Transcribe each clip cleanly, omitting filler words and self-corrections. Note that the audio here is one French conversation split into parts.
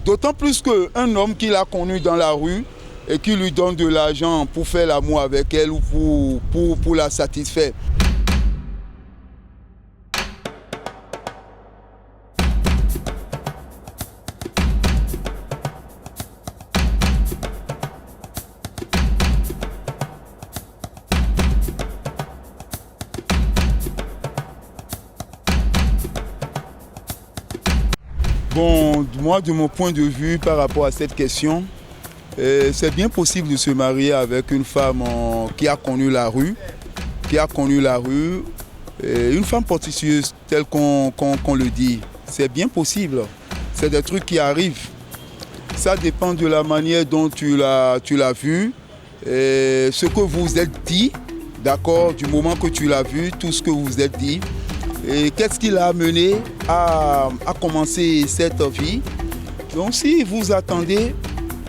D'autant plus qu'un homme qu'il a connu dans la rue et qui lui donne de l'argent pour faire l'amour avec elle ou pour la satisfaire. Bon, moi, de mon point de vue, par rapport à cette question, c'est bien possible de se marier avec une femme qui a connu la rue, une femme prostitueuse telle qu'on le dit. C'est bien possible. C'est des trucs qui arrivent. Ça dépend de la manière dont tu l'as vu, et ce que vous êtes dit, d'accord, du moment que tu l'as vu, tout ce que vous êtes dit. Et qu'est-ce qui l'a amené à commencer cette vie? Donc si vous attendez,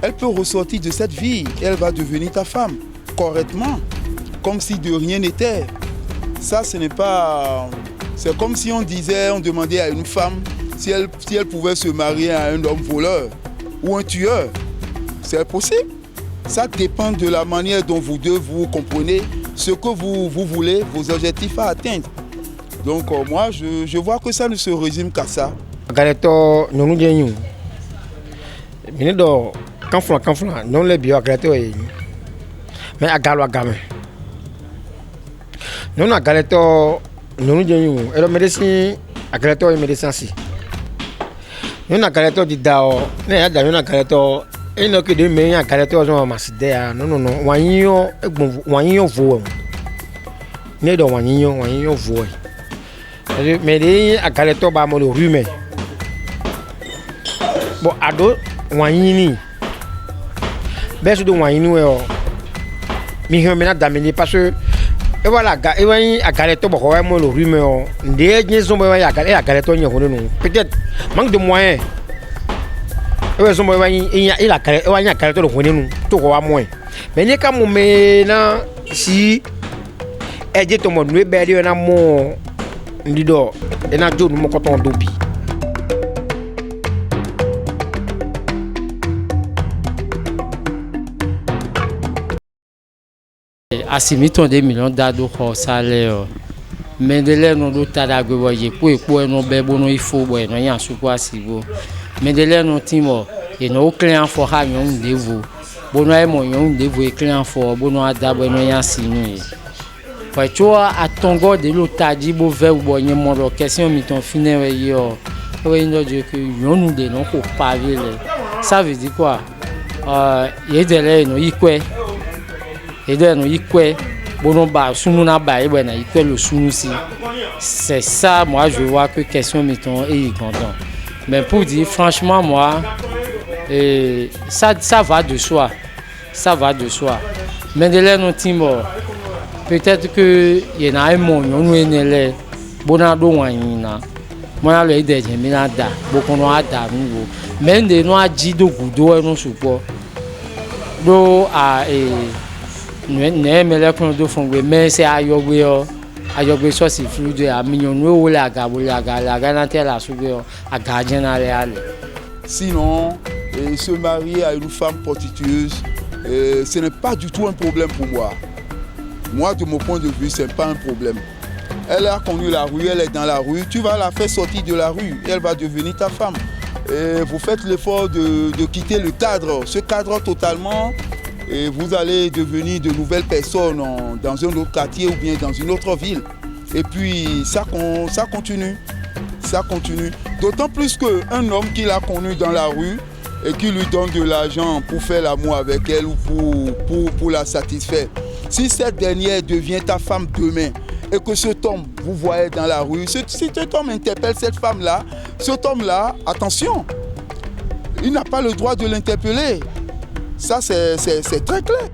elle peut ressortir de cette vie. Elle va devenir ta femme, correctement, comme si de rien n'était. Ça, ce n'est pas... C'est comme si on demandait à une femme si elle pouvait se marier à un homme voleur ou un tueur. C'est possible. Ça dépend de la manière dont vous deux vous comprenez ce que vous voulez, vos objectifs à atteindre. Donc moi, je vois que ça ne se résume qu'à ça. Galeto nous gagnons. Mais do kanfla non les bio galeto yi. Mais agalo agame. Non na galeto nous gagnons. Et le médecin galeto est médecin si. Non na galeto di dao. Ne ya da non na galeto. Et non que de me ya galeto zo masidea. Non. Wanyo vo. Ne do wanyo vo. Mais les agaleto ba mo le rhume. Bon ado wanyini. Beso do wanyini o. Mi hemena dameli parce que et voilà et wani agaleto ba ko mo le rhume o. Ndé nyezo ba ya agaleto nye hono no. Peut-être manque de moyens. Et wezo mo wani il a wani agaleto le hono no to ko wa moins. Mais ni ka mo me na si eje to mo nwe be na mo ndido ena jo no koton dobi asimiton de millions d'ado ko salaire mendele no do tada gbe boye po eno be bono ifo bo eno yan suko asibo mendele no timo eno o client for ha yon devo bono e mo yon devo e client for bono ada bo eno yan sinu ouais, tu vois, à ton gars de l'autre, t'as dit, bon, vers ou bon, il y a mon question, mais ton final, oui, il dit que nous dénons pour paver. Ça veut dire quoi? Il y a des gens qui ont bon, bah, sous nous, le sous c'est ça, moi, je vois que question, mettons, est content. Mais pour dire, franchement, moi, ça va de soi. Ça va de soi. Mais de là, nous, peut-être que il y en a un moment où il y a les bonado wanyina moi le ide jemina da boko no ada nuwo men de no aji do gudo enu supo do a ne mele kon do fongwe men se ayogbe so si flu de a million no wo la ga na tela sugbe aga general ale. Sinon se marier à une femme prostitueuse ce n'est pas du tout un problème pour moi. Moi, de mon point de vue, ce n'est pas un problème. Elle a connu la rue, elle est dans la rue. Tu vas la faire sortir de la rue et elle va devenir ta femme. Et vous faites l'effort de quitter le cadre, ce cadre totalement. Et vous allez devenir de nouvelles personnes dans un autre quartier ou bien dans une autre ville. Et puis, ça continue. Ça continue. D'autant plus qu'un homme qu'il a connu dans la rue et qui lui donne de l'argent pour faire l'amour avec elle ou pour la satisfaire. Si cette dernière devient ta femme demain et que cet homme, vous voyez dans la rue, si cet homme interpelle cette femme-là, cet homme-là, attention, il n'a pas le droit de l'interpeller. Ça, c'est très clair.